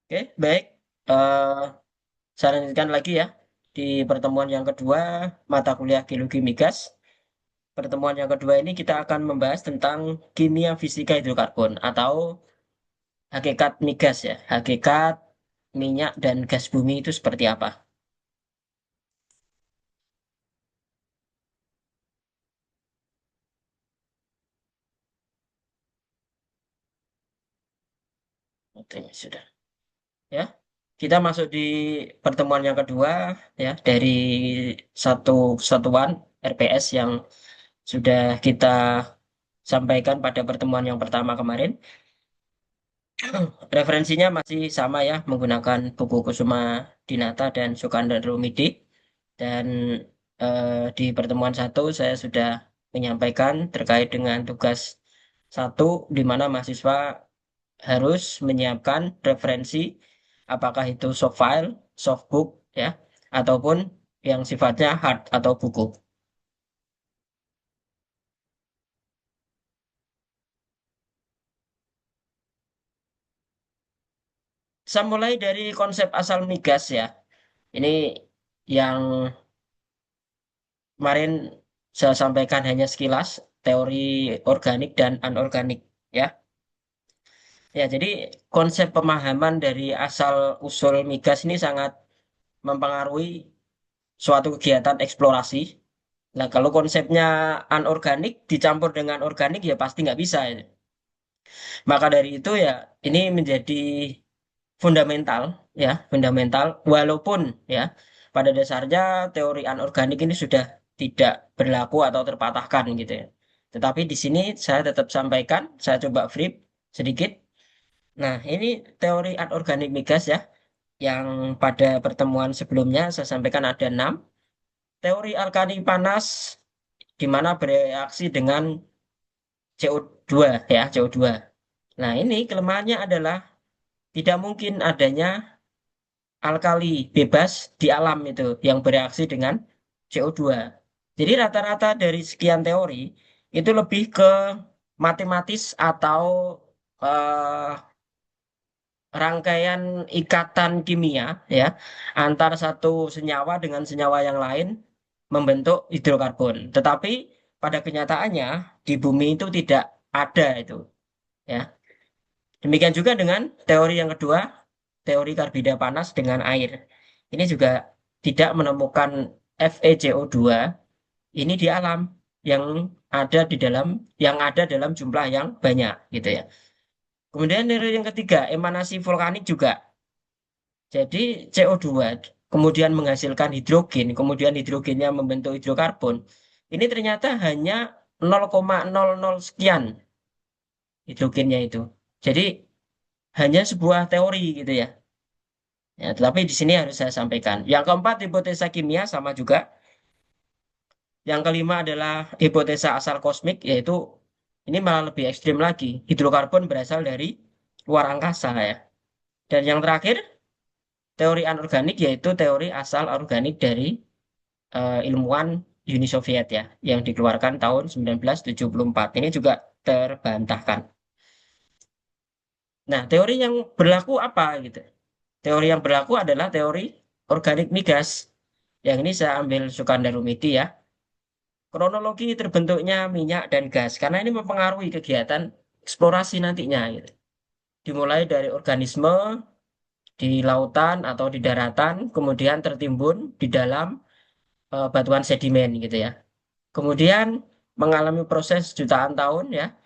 Oke, baik. Eh, saya lanjutkan lagi ya. Di pertemuan yang kedua, mata kuliah Geologi Migas. Pertemuan yang kedua ini kita akan membahas tentang kimia fisika hidrokarbon atau hakikat migas ya. Hakikat minyak dan gas bumi itu seperti apa? Oke, sudah. Ya, kita masuk di pertemuan yang kedua ya dari satu satuan RPS yang sudah kita sampaikan pada pertemuan yang pertama kemarin. Referensinya masih sama ya, menggunakan buku Kusuma Dinata dan Sukandar Rumidi. Dan di pertemuan satu saya sudah menyampaikan terkait dengan tugas satu, di mana mahasiswa harus menyiapkan referensi, apakah itu soft file, soft book, ya, ataupun yang sifatnya hard atau buku. Saya mulai dari konsep asal migas ya. Ini yang kemarin saya sampaikan hanya sekilas teori organik dan anorganik ya. Ya, jadi konsep pemahaman dari asal usul migas ini sangat mempengaruhi suatu kegiatan eksplorasi. Nah, kalau konsepnya anorganik dicampur dengan organik ya pasti nggak bisa. Ya. Maka dari itu ya ini menjadi fundamental ya, fundamental walaupun ya pada dasarnya teori anorganik ini sudah tidak berlaku atau terpatahkan gitu ya. Tetapi di sini saya tetap sampaikan, saya coba flip sedikit. Nah, ini teori anorganik migas ya, yang pada pertemuan sebelumnya saya sampaikan ada 6. Teori alkali panas di mana bereaksi dengan CO2 ya, CO2. Nah, ini kelemahannya adalah tidak mungkin adanya alkali bebas di alam itu yang bereaksi dengan CO2. Jadi rata-rata dari sekian teori itu lebih ke matematis atau eh, rangkaian ikatan kimia ya antar satu senyawa dengan senyawa yang lain membentuk hidrokarbon. Tetapi pada kenyataannya di bumi itu tidak ada itu ya. Demikian juga dengan teori yang kedua, teori karbida panas dengan air. Ini juga tidak menemukan FeCO2 ini di alam yang ada di dalam dalam jumlah yang banyak gitu ya. Kemudian teori yang ketiga, emanasi vulkanik juga. Jadi CO2 kemudian menghasilkan hidrogen, kemudian hidrogennya membentuk hidrokarbon. Ini ternyata hanya 0,00 sekian hidrogennya itu. Jadi hanya sebuah teori gitu ya. Ya, tetapi di sini harus saya sampaikan. Yang keempat, hipotesa kimia sama juga. Yang kelima adalah hipotesa asal kosmik, yaitu ini malah lebih ekstrim lagi. Hidrokarbon berasal dari luar angkasa ya. Dan yang terakhir, teori anorganik yaitu teori asal organik dari ilmuwan Uni Soviet ya, yang dikeluarkan tahun 1974. Ini juga terbantahkan. Nah, teori yang berlaku apa gitu? Teori yang berlaku adalah teori organik migas. Yang ini saya ambil Sukandar Rumidi ya. Kronologi terbentuknya minyak dan gas karena ini mempengaruhi kegiatan eksplorasi nantinya gitu. Dimulai dari organisme di lautan atau di daratan, kemudian tertimbun di dalam batuan sedimen gitu ya. Kemudian mengalami proses jutaan tahun ya,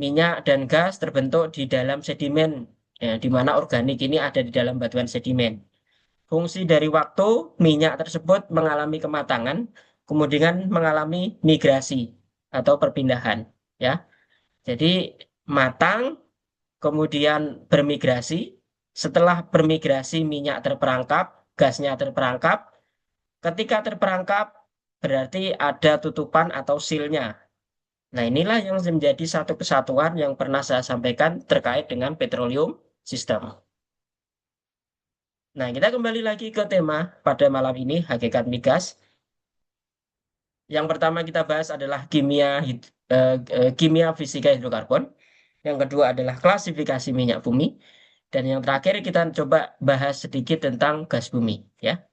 minyak dan gas terbentuk di dalam sedimen ya, di mana organik ini ada di dalam batuan sedimen. Fungsi dari waktu, minyak tersebut mengalami kematangan, kemudian mengalami migrasi atau perpindahan. Ya, jadi matang, kemudian bermigrasi. Setelah bermigrasi, minyak terperangkap, gasnya terperangkap. Ketika terperangkap, berarti ada tutupan atau silnya. Nah, inilah yang menjadi satu kesatuan yang pernah saya sampaikan terkait dengan petroleum system. Nah, kita kembali lagi ke tema pada malam ini, hakikat migas. Yang pertama kita bahas adalah kimia fisika hidrokarbon. Yang kedua adalah klasifikasi minyak bumi. Dan yang terakhir kita coba bahas sedikit tentang gas bumi, ya.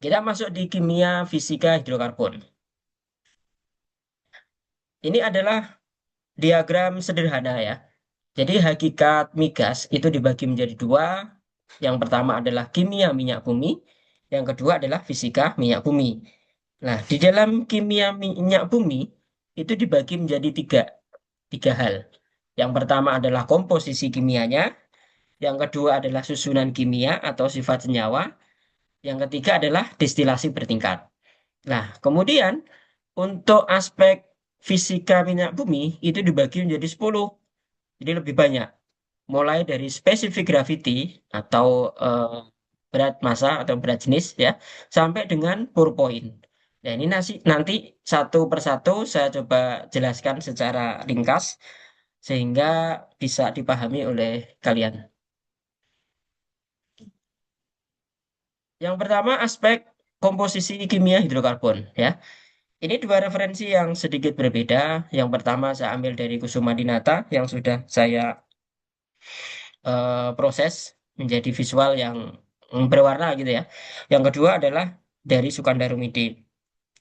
Kita masuk di kimia fisika hidrokarbon. Ini adalah diagram sederhana ya. Jadi hakikat migas itu dibagi menjadi dua. Yang pertama adalah kimia minyak bumi, yang kedua adalah fisika minyak bumi. Nah, di dalam kimia minyak bumi itu dibagi menjadi tiga hal. Yang pertama adalah komposisi kimianya, yang kedua adalah susunan kimia atau sifat senyawa, yang ketiga adalah destilasi bertingkat. Nah, kemudian untuk aspek fisika minyak bumi itu dibagi menjadi 10, jadi lebih banyak. Mulai dari spesifik gravity atau berat massa atau berat jenis ya, sampai dengan pour point. Nah, ini nanti satu persatu saya coba jelaskan secara ringkas sehingga bisa dipahami oleh kalian. Yang pertama aspek komposisi kimia hidrokarbon ya. Ini dua referensi yang sedikit berbeda. Yang pertama saya ambil dari Kusuma Dinata yang sudah saya proses menjadi visual yang berwarna gitu ya. Yang kedua adalah dari Sukandar Rumidi.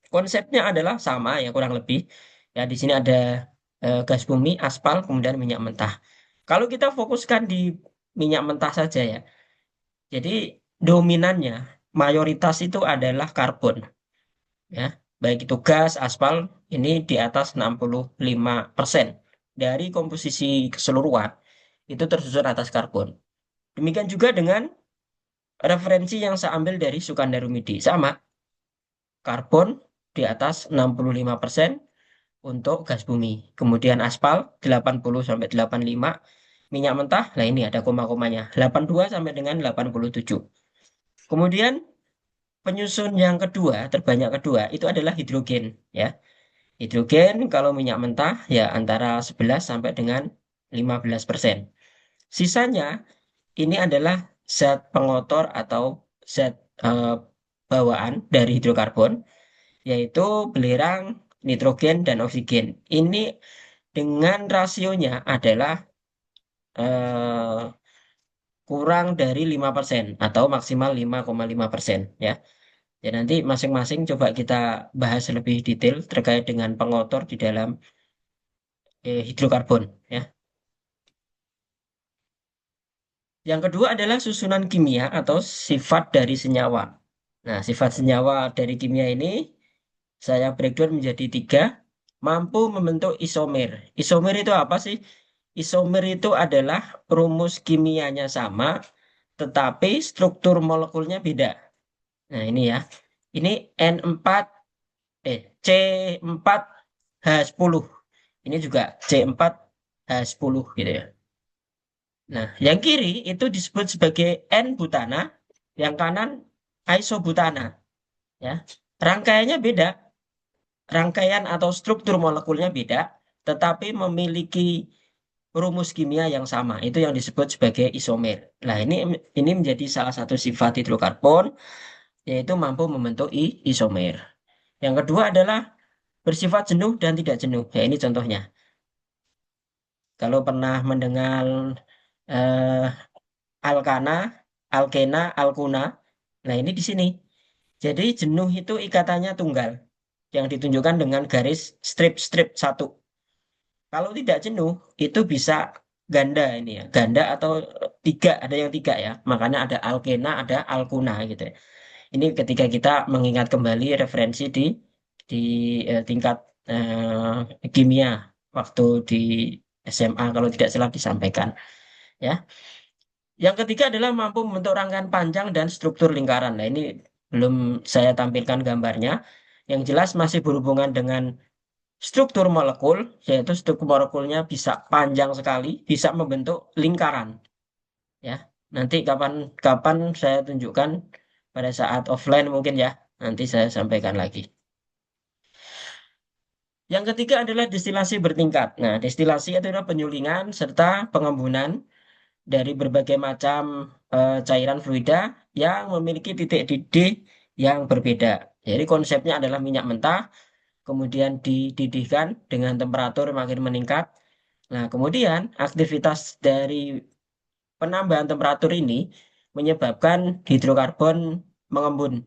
Konsepnya adalah sama ya kurang lebih. Ya di sini ada gas bumi, aspal, kemudian minyak mentah. Kalau kita fokuskan di minyak mentah saja ya. Jadi dominannya mayoritas itu adalah karbon ya. Baik itu gas, aspal ini di atas 65% dari komposisi keseluruhan itu tersusun atas karbon. Demikian juga dengan referensi yang saya ambil dari Sukandar Rumidi. Sama, karbon di atas 65% untuk gas bumi. Kemudian aspal 80 sampai 85, minyak mentah, nah ini ada koma-komanya, 82 sampai dengan 87. Kemudian penyusun yang kedua, terbanyak kedua, itu adalah hidrogen ya. Hidrogen kalau minyak mentah ya antara 11 sampai dengan 15%. Sisanya ini adalah zat pengotor atau zat eh, bawaan dari hidrokarbon, yaitu belerang, nitrogen, dan oksigen. Ini dengan rasionya adalah eh, kurang dari 5% atau maksimal 5,5% ya. Ya nanti masing-masing coba kita bahas lebih detail terkait dengan pengotor di dalam hidrokarbon ya. Yang kedua adalah susunan kimia atau sifat dari senyawa. Nah, sifat senyawa dari kimia ini saya breakdown menjadi tiga, mampu membentuk isomer. Isomer itu apa sih? Isomer itu adalah rumus kimianya sama, tetapi struktur molekulnya beda. Nah, ini ya. Ini N4, C4H10. Ini juga C4H10 gitu ya. Nah, yang kiri itu disebut sebagai N-butana, yang kanan isobutana. Ya, rangkaiannya beda, rangkaian atau struktur molekulnya beda, tetapi memiliki rumus kimia yang sama. Itu yang disebut sebagai isomer. Nah, ini menjadi salah satu sifat hidrokarbon, yaitu mampu membentuk isomer. Yang kedua adalah bersifat jenuh dan tidak jenuh. Ya, ini contohnya. Kalau pernah mendengar eh, alkana, alkena, alkuna, nah ini di sini. Jadi jenuh itu ikatannya tunggal yang ditunjukkan dengan garis strip-strip satu. Kalau tidak jenuh, itu bisa ganda ini ya, ganda atau tiga, ada yang tiga ya. Makanya ada alkena, ada alkuna gitu ya. Ini ketika kita mengingat kembali referensi di tingkat kimia waktu di SMA kalau tidak salah disampaikan ya. Yang ketiga adalah mampu membentuk rangkaian panjang dan struktur lingkaran. Nah, ini belum saya tampilkan gambarnya. Yang jelas masih berhubungan dengan struktur molekul, yaitu struktur molekulnya bisa panjang sekali, bisa membentuk lingkaran. Ya, nanti kapan-kapan saya tunjukkan pada saat offline mungkin ya. Nanti saya sampaikan lagi. Yang ketiga adalah destilasi bertingkat. Nah, destilasi itu adalah penyulingan serta pengembunan dari berbagai macam cairan fluida yang memiliki titik didih yang berbeda. Jadi konsepnya adalah minyak mentah, kemudian dididihkan dengan temperatur makin meningkat. Nah, kemudian aktivitas dari penambahan temperatur ini menyebabkan hidrokarbon mengembun.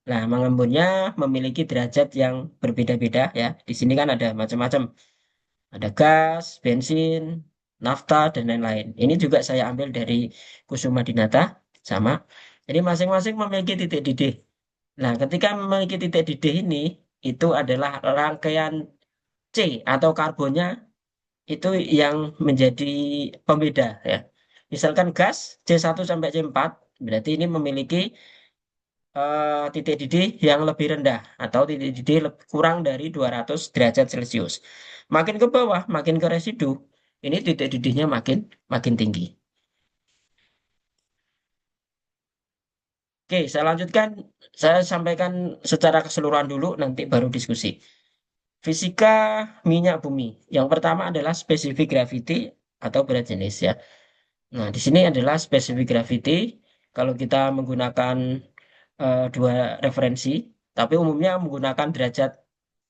Nah, mengembunnya memiliki derajat yang berbeda-beda ya. Di sini kan ada macam-macam. Ada gas, bensin, nafta, dan lain-lain. Ini juga saya ambil dari Kusuma Dinata, sama. Jadi masing-masing memiliki titik didih. Nah, ketika memiliki titik didih ini, itu adalah rangkaian C atau karbonnya itu yang menjadi pembeda ya. Misalkan gas C1 sampai C4, berarti ini memiliki titik didih yang lebih rendah atau titik didih kurang dari 200 derajat Celcius. Makin ke bawah, makin ke residu, ini titik didihnya makin makin tinggi. Oke, saya lanjutkan. Saya sampaikan secara keseluruhan dulu, nanti baru diskusi. Fisika minyak bumi. Yang pertama adalah spesifik gravity atau berat jenis ya. Nah, di sini adalah spesifik gravity. Kalau kita menggunakan dua referensi, tapi umumnya menggunakan derajat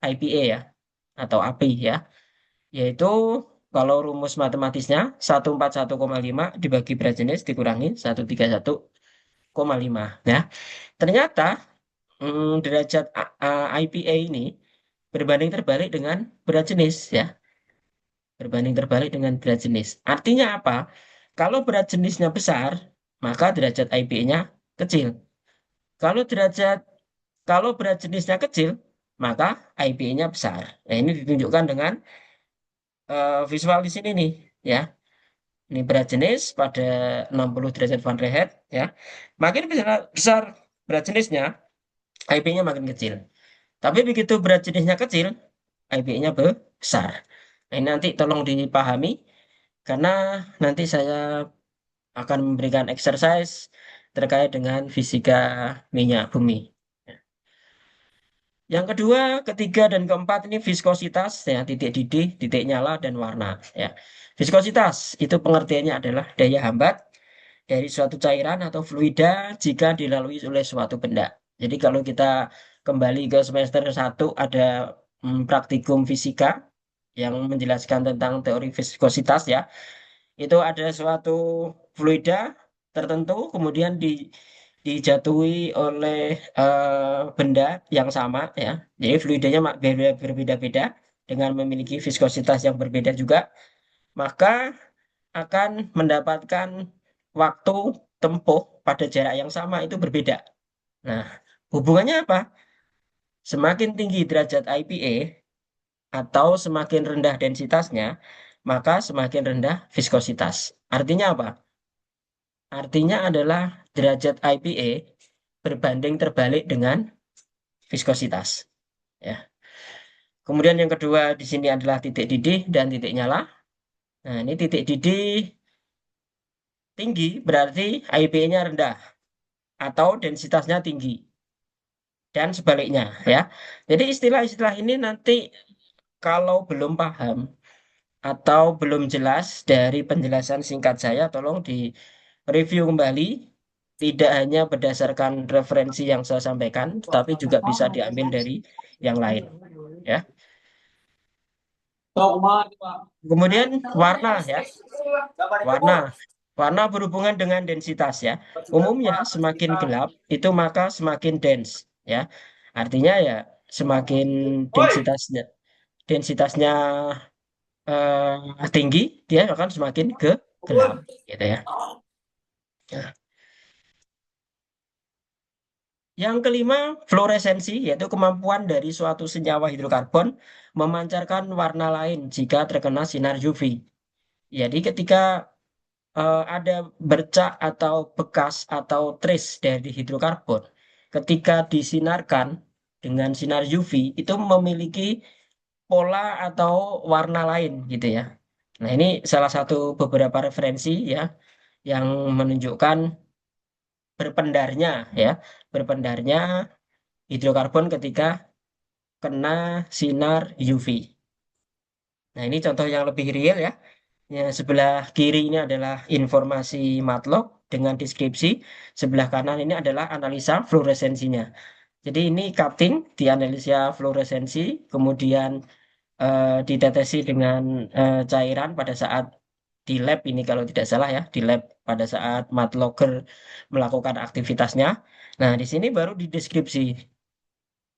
IPA ya, atau API ya, yaitu kalau rumus matematisnya 141,5 dibagi berat jenis dikurangi 131,5 ya. Ternyata derajat IPA ini berbanding terbalik dengan berat jenis ya, berbanding terbalik dengan berat jenis. Artinya apa? Kalau berat jenisnya besar, maka derajat IPA-nya kecil. Kalau derajat kalau berat jenisnya kecil, maka IPA-nya besar. Nah, ini ditunjukkan dengan visual di sini nih, ya. Ini berat jenis pada 60 derajat Fahrenheit, ya. Makin besar, besar berat jenisnya, IPA-nya makin kecil. Tapi begitu berat jenisnya kecil, IPA-nya besar. Nah, ini nanti tolong dipahami, karena nanti saya akan memberikan exercise terkait dengan fisika minyak bumi. Yang kedua, ketiga, dan keempat ini viskositas, ya, titik didih, titik nyala, dan warna. Ya. Viskositas itu pengertiannya adalah daya hambat dari suatu cairan atau fluida jika dilalui oleh suatu benda. Jadi kalau kita kembali ke semester 1 ada praktikum fisika yang menjelaskan tentang teori viskositas ya. Itu ada suatu fluida tertentu kemudian dijatuhi oleh benda yang sama ya. Jadi fluidanya berbeda-beda dengan memiliki viskositas yang berbeda juga, maka akan mendapatkan waktu tempuh pada jarak yang sama itu berbeda. Nah, hubungannya apa? Semakin tinggi derajat IPA atau semakin rendah densitasnya, maka semakin rendah viskositas. Artinya apa? Artinya adalah derajat IPA berbanding terbalik dengan viskositas. Ya. Kemudian yang kedua di sini adalah titik didih dan titik nyala. Nah, ini titik didih tinggi berarti IPA-nya rendah atau densitasnya tinggi dan sebaliknya ya. Jadi istilah-istilah ini nanti kalau belum paham atau belum jelas dari penjelasan singkat saya, tolong di review kembali. Tidak hanya berdasarkan referensi yang saya sampaikan, tapi juga bisa diambil dari yang lain. Ya. Kemudian warna ya, warna. Warna berhubungan dengan densitas ya. Umumnya semakin gelap itu maka semakin dense ya. Artinya ya semakin densitasnya densitasnya tinggi, dia akan semakin gelap gitu ya. Nah, yang kelima, fluoresensi, yaitu kemampuan dari suatu senyawa hidrokarbon memancarkan warna lain jika terkena sinar UV. Jadi ketika ada bercak atau bekas atau trace dari hidrokarbon, ketika disinarkan dengan sinar UV, itu memiliki pola atau warna lain gitu ya. Nah, ini salah satu beberapa referensi ya yang menunjukkan berpendarnya ya, berpendarnya hidrokarbon ketika kena sinar UV. Nah, ini contoh yang lebih real ya. Ya, sebelah kiri ini adalah informasi MATLAB dengan deskripsi. Sebelah kanan ini adalah analisa fluoresensinya. Jadi ini cutting, dianalisa fluoresensi, kemudian ditetesi dengan cairan pada saat di lab ini kalau tidak salah ya, di lab pada saat mad logger melakukan aktivitasnya. Nah, di sini baru dideskripsi.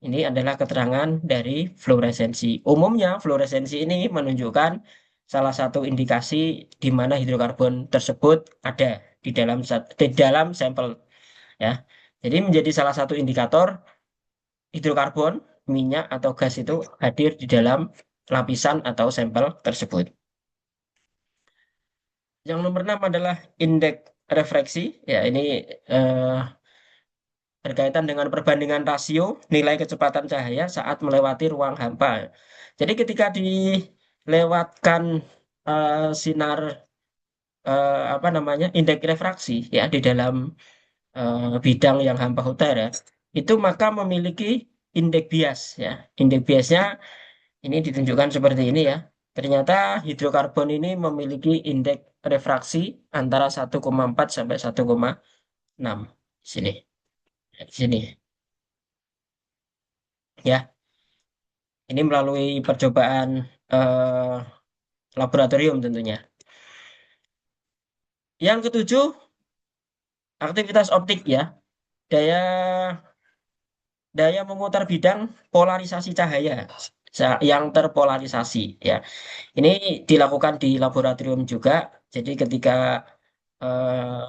Ini adalah keterangan dari fluoresensi. Umumnya fluoresensi ini menunjukkan salah satu indikasi di mana hidrokarbon tersebut ada di dalam sampel ya. Jadi menjadi salah satu indikator hidrokarbon, minyak atau gas itu hadir di dalam lapisan atau sampel tersebut. Yang nomor 6 adalah indeks refraksi. Ya, ini eh, berkaitan dengan perbandingan rasio nilai kecepatan cahaya saat melewati ruang hampa. Jadi ketika dilewatkan sinar apa namanya indeks refraksi ya di dalam bidang yang hampa utara itu maka memiliki indeks bias ya. Indeks biasnya ini ditunjukkan seperti ini ya. Ternyata hidrokarbon ini memiliki indeks refraksi antara 1,4 sampai 1,6 sini. Di sini ya. Ini melalui percobaan eh, laboratorium tentunya. Yang ketujuh, aktivitas optik ya. Daya daya memutar bidang polarisasi cahaya yang terpolarisasi ya. Ini dilakukan di laboratorium juga. Jadi ketika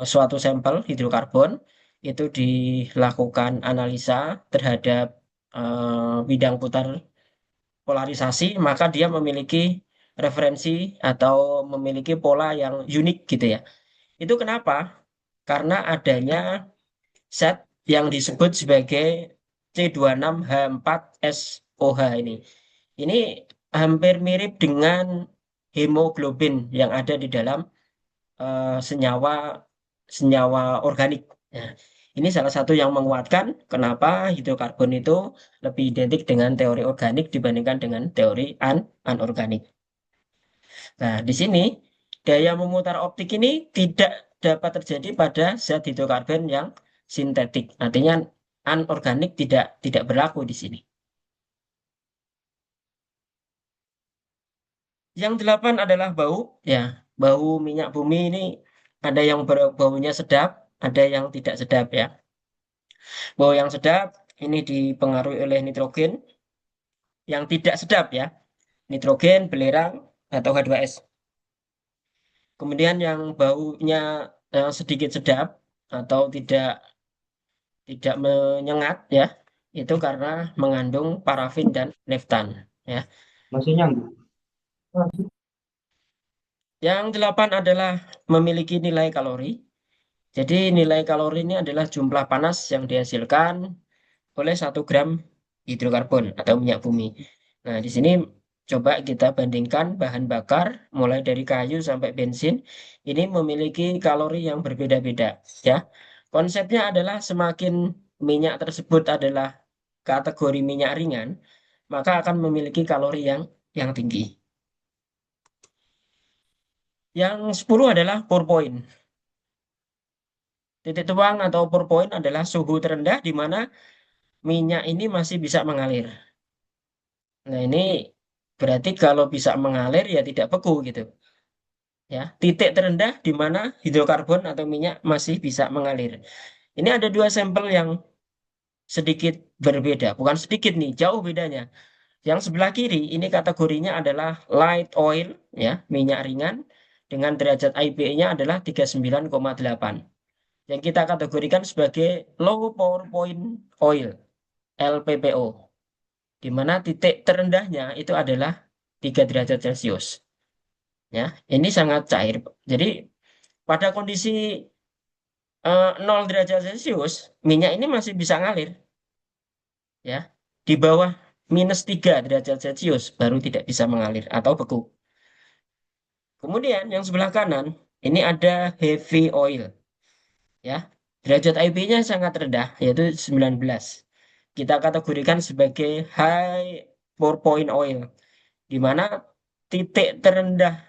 suatu sampel hidrokarbon itu dilakukan analisa terhadap bidang putar polarisasi, maka dia memiliki referensi atau memiliki pola yang unik gitu ya. Itu kenapa? Karena adanya zat yang disebut sebagai C26H4SOH ini. Ini hampir mirip dengan hemoglobin yang ada di dalam senyawa senyawa organik. Nah, ini salah satu yang menguatkan kenapa hidrokarbon itu lebih identik dengan teori organik dibandingkan dengan teori anorganik. Nah, di sini daya memutar optik ini tidak dapat terjadi pada zat hidrokarbon yang sintetik. Artinya anorganik tidak berlaku di sini. Yang delapan adalah bau. Ya, bau minyak bumi ini ada yang baunya sedap, ada yang tidak sedap ya. Bau yang sedap ini dipengaruhi oleh nitrogen, yang tidak sedap ya, nitrogen, belerang, atau H2S. Kemudian yang baunya sedikit sedap atau tidak menyengat ya, itu karena mengandung parafin dan naftan ya. Masih nyambung. Yang delapan adalah memiliki nilai kalori. Jadi nilai kalori ini adalah jumlah panas yang dihasilkan oleh 1 gram hidrokarbon atau minyak bumi. Nah, di sini coba kita bandingkan bahan bakar mulai dari kayu sampai bensin ini memiliki kalori yang berbeda-beda ya. Konsepnya adalah semakin minyak tersebut adalah kategori minyak ringan, maka akan memiliki kalori yang tinggi. Yang 10 adalah pour point. Titik tuang atau pour point adalah suhu terendah di mana minyak ini masih bisa mengalir. Nah, ini berarti kalau bisa mengalir ya tidak beku gitu. Ya, titik terendah di mana hidrokarbon atau minyak masih bisa mengalir. Ini ada dua sampel yang sedikit berbeda, bukan sedikit nih, jauh bedanya. Yang sebelah kiri ini kategorinya adalah light oil, ya, minyak ringan dengan derajat IPE-nya adalah 39,8. Yang kita kategorikan sebagai low power point oil, LPPO, di mana titik terendahnya itu adalah 3 derajat Celcius. Ya, ini sangat cair. Jadi pada kondisi 0 derajat Celcius, minyak ini masih bisa ngalir. Ya, di bawah -3 derajat Celcius baru tidak bisa mengalir atau beku. Kemudian yang sebelah kanan ini ada heavy oil. Ya, derajat IB-nya sangat rendah yaitu 19. Kita kategorikan sebagai high pour point oil, di mana titik terendah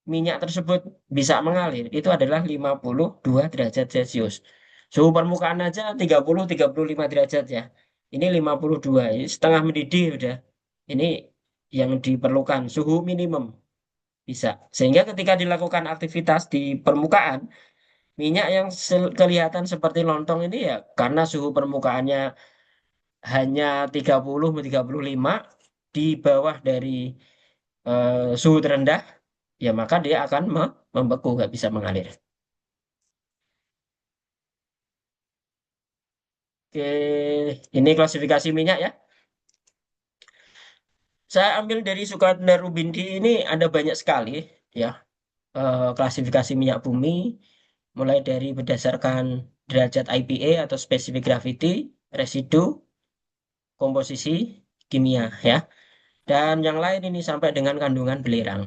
minyak tersebut bisa mengalir itu adalah 52 derajat Celcius. Suhu permukaan aja 30-35 derajat ya. Ini 52, ini setengah mendidih udah. Ini yang diperlukan suhu minimum. bisa. Sehingga ketika dilakukan aktivitas di permukaan, minyak yang kelihatan seperti lontong ini ya karena suhu permukaannya hanya 30-35 di bawah dari suhu terendah, ya maka dia akan membeku, nggak bisa mengalir. Oke, ini klasifikasi minyak ya. Saya ambil dari Sukandar Rubindi ini ada banyak sekali ya klasifikasi minyak bumi, mulai dari berdasarkan derajat IPA atau specific gravity, residu, komposisi, kimia ya. Dan yang lain ini sampai dengan kandungan belerang.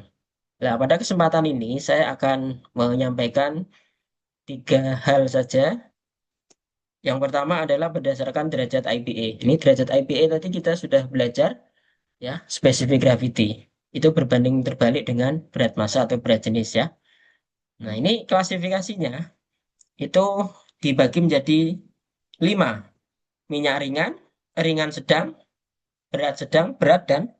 Nah, pada kesempatan ini saya akan menyampaikan tiga hal saja. Yang pertama adalah berdasarkan derajat IPA. Ini derajat IPA tadi kita sudah belajar ya, specific gravity. Itu berbanding terbalik dengan berat massa atau berat jenis ya. Nah, ini klasifikasinya itu dibagi menjadi 5. Minyak ringan, ringan sedang, berat, dan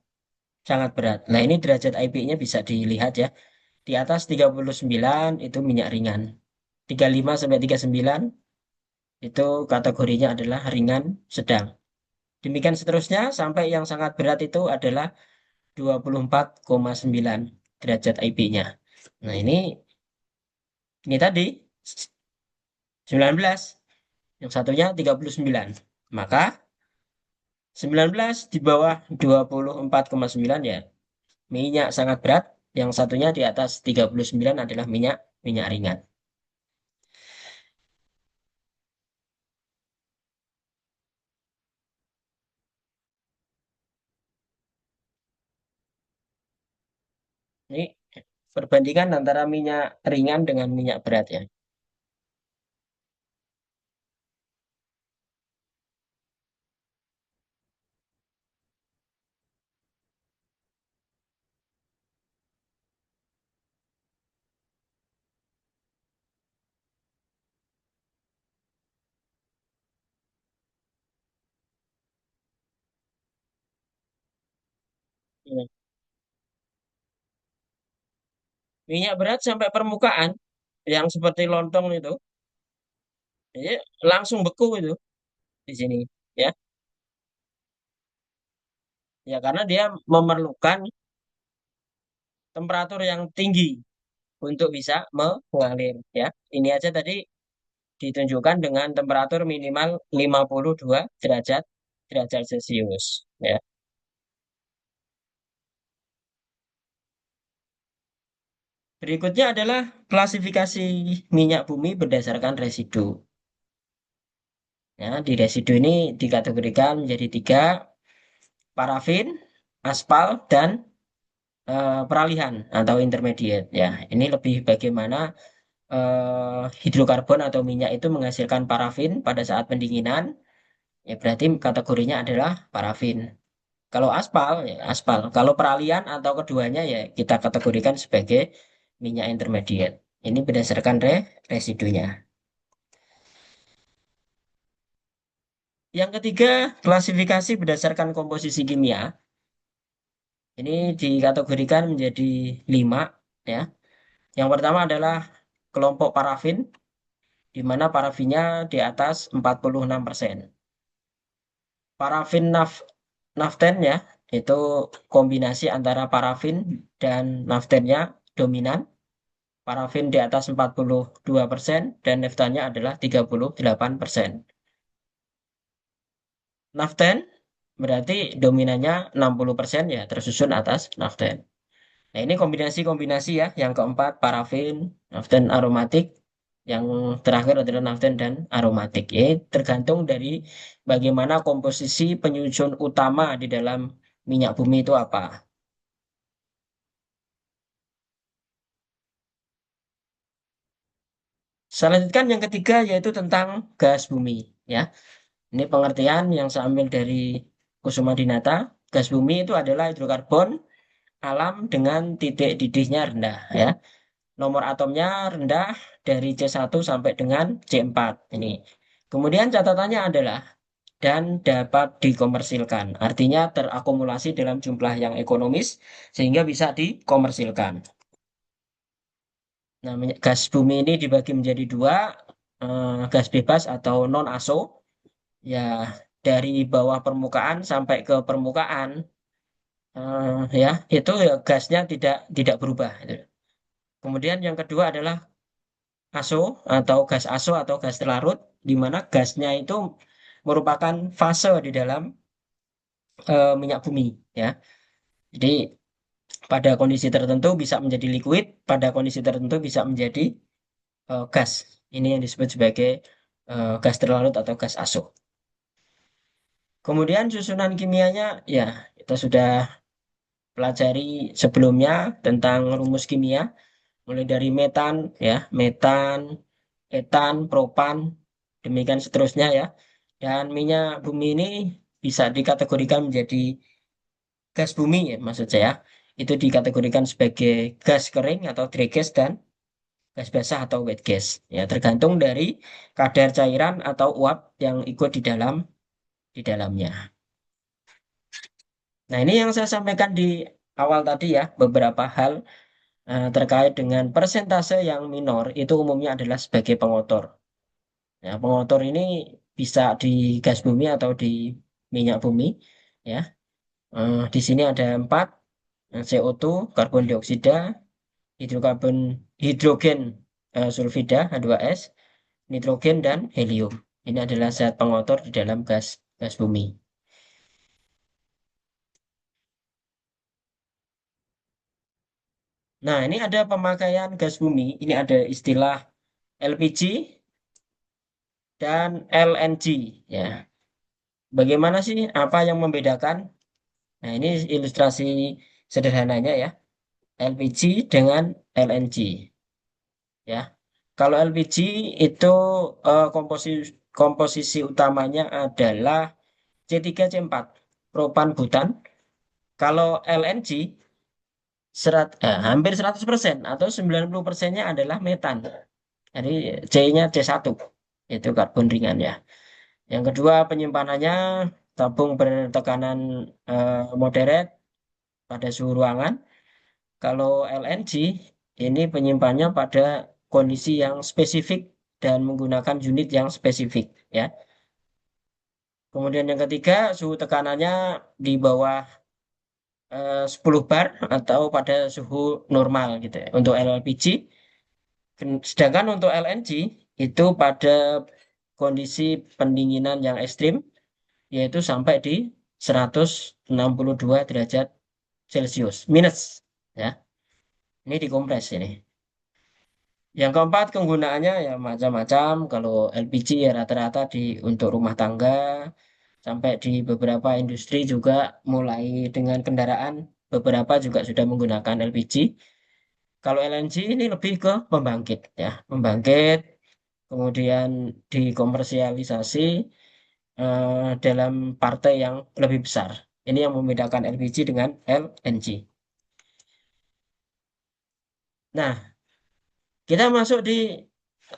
sangat berat. Nah, ini derajat IPA-nya bisa dilihat ya. Di atas 39 itu minyak ringan. 35 sampai 39 itu kategorinya adalah ringan sedang. Demikian seterusnya sampai yang sangat berat itu adalah 24,9 derajat IP-nya. Nah, ini tadi 19, yang satunya 39. Maka 19 di bawah 24,9 ya minyak sangat berat, yang satunya di atas 39 adalah minyak minyak ringan. Ini perbandingan antara minyak ringan dengan minyak berat ya. Ya. Minyak berat sampai permukaan yang seperti lontong itu, ya, langsung beku itu di sini ya. Ya karena dia memerlukan temperatur yang tinggi untuk bisa mengalir ya. Ini aja tadi ditunjukkan dengan temperatur minimal 52 derajat derajat Celcius ya. Berikutnya adalah klasifikasi minyak bumi berdasarkan residu. Ya, di residu ini dikategorikan menjadi 3, parafin, aspal, dan peralihan atau intermediate. Ya, ini lebih bagaimana hidrokarbon atau minyak itu menghasilkan parafin pada saat pendinginan. Ya, berarti kategorinya adalah parafin. Kalau aspal, ya aspal. Kalau peralihan atau keduanya, ya kita kategorikan sebagai minyak intermediate. Ini berdasarkan residunya. Yang ketiga, klasifikasi berdasarkan komposisi kimia. Ini dikategorikan menjadi 5, ya. Yang pertama adalah kelompok parafin, di mana parafinnya di atas 46%. Parafin naften ya, itu kombinasi antara parafin dan naftennya dominan. Parafin di atas 42% dan naftalnya adalah 38%. Naften berarti dominannya 60% ya, tersusun atas naften. Nah, ini kombinasi-kombinasi ya. Yang keempat parafin, naften aromatik. Yang terakhir adalah naften dan aromatik. Ini tergantung dari bagaimana komposisi penyusun utama di dalam minyak bumi itu apa. Saya lanjutkan yang ketiga yaitu tentang gas bumi ya. Ini pengertian yang saya ambil dari Kusuma Dinata. Gas bumi itu adalah hidrokarbon alam dengan titik didihnya rendah ya. Nomor atomnya rendah dari C1 sampai dengan C4 ini. Kemudian catatannya adalah dan dapat dikomersilkan. Artinya terakumulasi dalam jumlah yang ekonomis sehingga bisa dikomersilkan. Nah, gas bumi ini dibagi menjadi dua, gas bebas atau non-aso. Ya, dari bawah permukaan sampai ke permukaan, ya itu ya gasnya tidak berubah. Gitu. Kemudian yang kedua adalah aso gas aso atau gas larut, di mana gasnya itu merupakan fase di dalam minyak bumi. Ya, jadi pada kondisi tertentu bisa menjadi liquid, pada kondisi tertentu bisa menjadi gas. Ini yang disebut sebagai gas terlarut atau gas aso. Kemudian susunan kimianya, ya kita sudah pelajari sebelumnya tentang rumus kimia, mulai dari metan, ya metan, etan, propan, demikian seterusnya ya. Dan minyak bumi ini bisa dikategorikan menjadi gas bumi ya maksud saya. Itu dikategorikan sebagai gas kering atau dry gas dan gas basah atau wet gas. Ya, tergantung dari kadar cairan atau uap yang ikut di dalamnya. Nah, ini yang saya sampaikan di awal tadi ya, beberapa hal terkait dengan persentase yang minor itu umumnya adalah sebagai pengotor. Ya, pengotor ini bisa di gas bumi atau di minyak bumi. Ya, di sini ada empat: CO2, karbon dioksida, hidrokarbon, hidrogen sulfida H2S, nitrogen dan helium. Ini adalah zat pengotor di dalam gas gas bumi. Nah, ini ada pemakaian gas bumi. Ini ada istilah LPG dan LNG. Ya, bagaimana sih apa yang membedakan? Nah, ini ilustrasi sederhananya ya. LPG dengan LNG. Ya, kalau LPG itu komposisi utamanya adalah C3C4 propan butan. Kalau LNG hampir 100% atau 90%-nya adalah metan. Jadi C-nya C1, itu karbon ringan ya. Yang kedua penyimpanannya tabung bertekanan moderat pada suhu ruangan. Kalau LNG ini penyimpanannya pada kondisi yang spesifik dan menggunakan unit yang spesifik ya. Kemudian yang ketiga suhu tekanannya di bawah 10 bar atau pada suhu normal gitu ya. Untuk LPG, sedangkan untuk LNG itu pada kondisi pendinginan yang ekstrim yaitu sampai di 162 derajat Celcius minus ya. Ini dikompres ini. Yang keempat penggunaannya ya macam-macam. Kalau LPG ya rata-rata untuk rumah tangga sampai di beberapa industri juga mulai dengan kendaraan beberapa juga sudah menggunakan LPG. Kalau LNG ini lebih ke pembangkit ya, pembangkit kemudian dikomersialisasi dalam partai yang lebih besar. Ini yang membedakan LPG dengan LNG. Nah, kita masuk di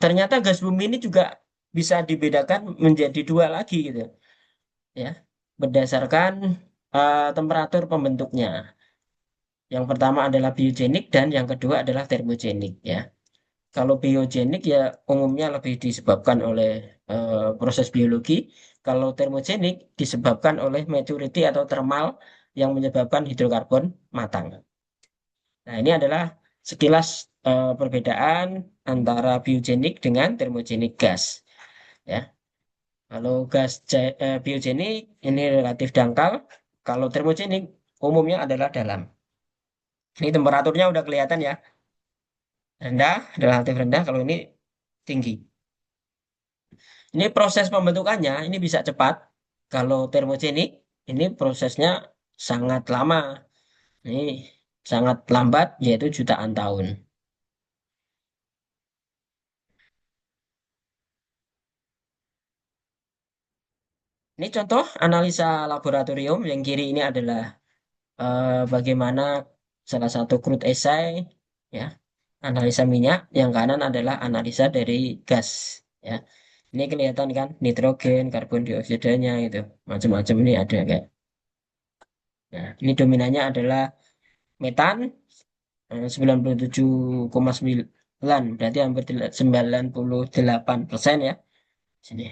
ternyata gas bumi ini juga bisa dibedakan menjadi dua lagi gitu ya, berdasarkan temperatur pembentuknya. Yang pertama adalah biogenik dan yang kedua adalah termogenik ya. Kalau biogenik ya umumnya lebih disebabkan oleh proses biologi. Kalau termogenik disebabkan oleh maturity atau thermal yang menyebabkan hidrokarbon matang. Nah, ini adalah sekilas perbedaan antara biogenik dengan termogenik gas. Ya, kalau biogenik ini relatif dangkal, kalau termogenik umumnya adalah dalam. Ini temperaturnya udah kelihatan ya, rendah, relatif rendah. Kalau ini tinggi. Ini proses pembentukannya ini bisa cepat. Kalau termogenik ini prosesnya sangat lama. Ini sangat lambat, yaitu jutaan tahun. Ini contoh analisa laboratorium. Yang kiri ini adalah bagaimana salah satu crude essay, ya, analisa minyak. Yang kanan adalah analisa dari gas, ya. Ini kelihatan kan nitrogen, karbon dioksidanya itu macam-macam ini ada kayak. Nah, ini dominannya adalah metan 97,9. berarti hampir 98% ya. Sini.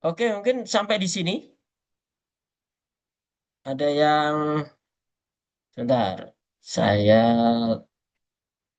Oke, mungkin sampai di sini. Ada yang sebentar. Saya